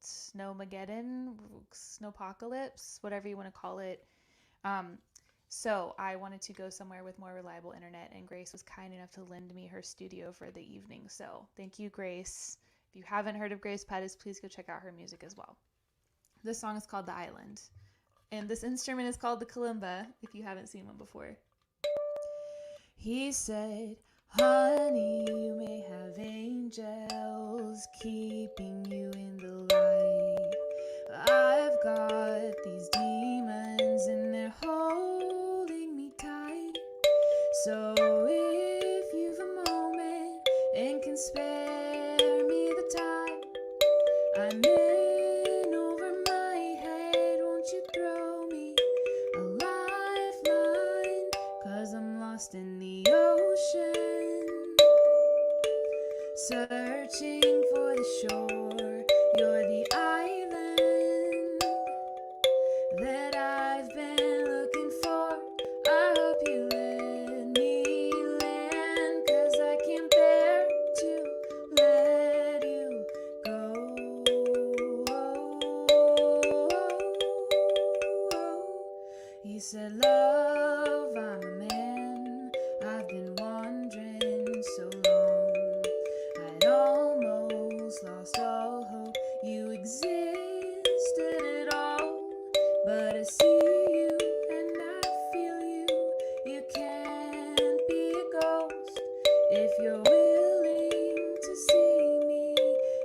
snowmageddon, snowpocalypse, whatever you want to call it. So I wanted to go somewhere with more reliable internet, and Grace was kind enough to lend me her studio for the evening. So thank you, Grace. If you haven't heard of Grace Pettis, please go check out her music as well. This song is called The Island, and this instrument is called the kalimba, if you haven't seen one before. He said, honey, you may have angels keeping you in the light. I've got these demons and they're holding me tight. So if you've a moment and can spare me the time, I'm in over my head. Won't you throw me a lifeline? 'Cause I'm lost in the ocean, searching for the shore. You're the island that I've been looking for. I hope you let me land, 'cause I can't bear to let you go. He said, love, I'm a man. I've been wandering so long. I'd almost lost all hope you existed at all. But I see you and I feel you. You can't be a ghost. If you're willing to see me,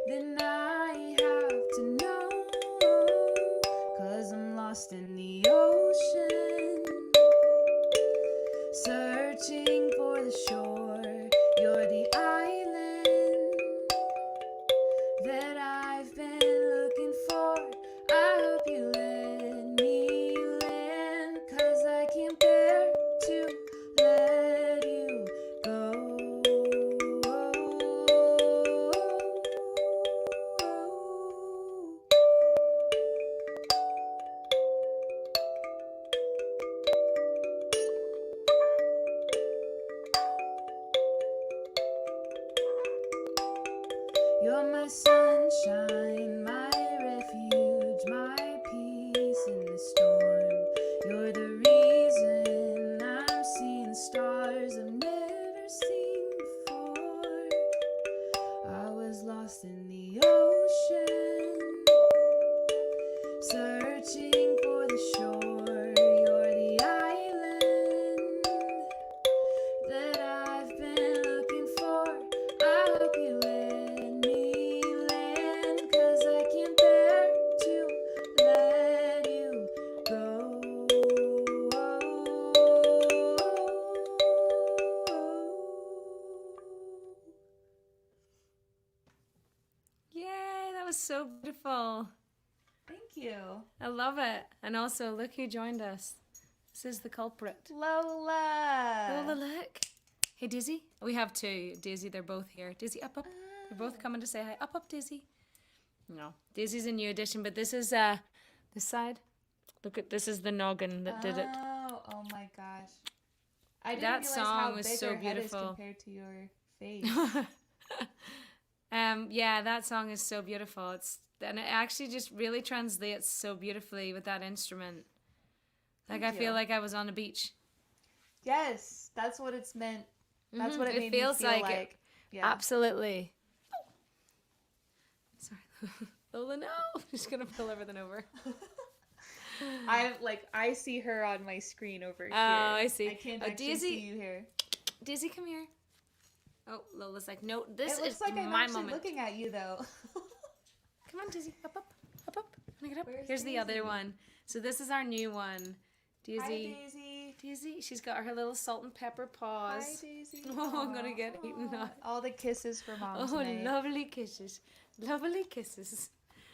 then I have to know. 'Cause I'm lost in the ocean, searching for the shore. You're the island that I've been looking for. I hope you let me land, 'cause I can't bear to let you go. You're my sunshine, my refuge, my peace in the storm. You're the reason I'm seeing stars I've never seen before. I was lost in the ocean, searching for the shore. You're the island that I've been looking for. I hope you let me land, 'cause I can't bear to let you go. Yay, that was so beautiful. Thank you. I love it. And also, look who joined us. This is the culprit. Lola. Lola, look. Hey, Dizzy. We have two. Dizzy, they're both here. Dizzy, up, up. They're both coming to say hi. Up, up, Dizzy. No, Dizzy's a new addition, but this is this side. Look at this is the noggin that did it. Oh my gosh. I didn't That realize song how was big so her head is beautiful. compared to your face. Yeah, that song is so beautiful. And it actually just really translates so beautifully with that instrument. Like Thank I feel you. like I was on a beach. Yes, that's what it's meant. That's what it It made feels me feel like it. like. Yeah. Absolutely. Sorry. Lola, no. I'm just going to pull everything over. I see her on my screen over here. Oh, I see. I can't Oh, actually Daisy. see you here. Dizzy, come here. Oh, Lola's like, no, this It looks is like I'm my actually moment. looking at you though. Come on, Dizzy. Up, up, up, up. Wanna get up? Where's Here's the Daisy? other one. So this is our new one. Dizzy. Hi, Daisy. Dizzy, she's got her little salt and pepper paws. Hi, Daisy. Oh, I'm gonna get eaten Aw. up. All the kisses for mom Oh, tonight. lovely kisses. Lovely kisses.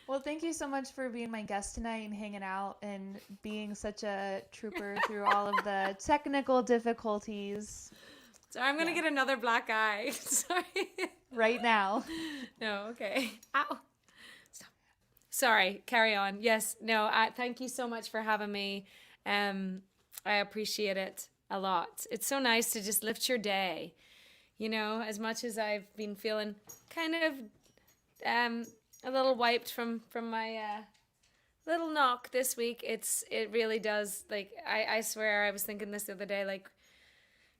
Well, thank you so much for being my guest tonight and hanging out and being such a trooper through all of the technical difficulties. Sorry, I'm gonna get another black eye. Sorry. Right now. No, okay. Ow. Stop. Sorry, carry on. Yes, no, thank you so much for having me. I appreciate it a lot. It's so nice to just lift your day. You know, as much as I've been feeling kind of a little wiped from my little knock this week, it really does, like, I swear, I was thinking this the other day, like,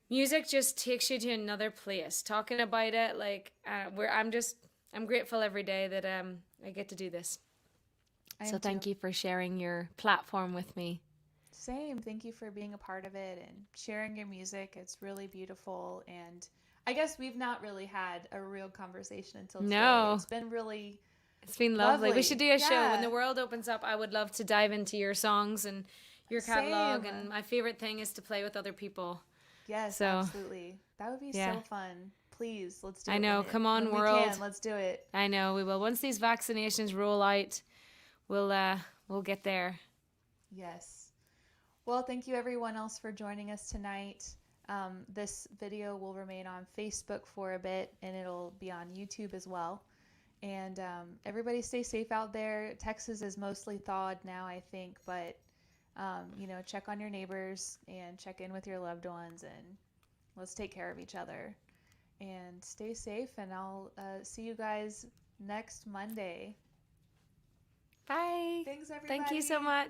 music just takes you to another place. Talking about it, like, I'm grateful every day that I get to do this. So thank you for sharing your platform with me. Same. Thank you for being a part of it and sharing your music. It's really beautiful. And I guess we've not really had a real conversation until today. No. It's been really... It's been lovely. We should do a show. When the world opens up, I would love to dive into your songs and your catalog. And my favorite thing is to play with other people. Yes, absolutely. That would be so fun. Please, let's do it. I know. Come on, world. We can. Let's do it. I know. We will. Once these vaccinations roll out, we'll get there. Yes. Well, thank you everyone else for joining us tonight. This video will remain on Facebook for a bit, and it'll be on YouTube as well. And everybody stay safe out there. Texas is mostly thawed now, I think, but check on your neighbors and check in with your loved ones, and let's take care of each other. And stay safe, and I'll see you guys next Monday. Bye. Thanks, everybody. Thank you so much.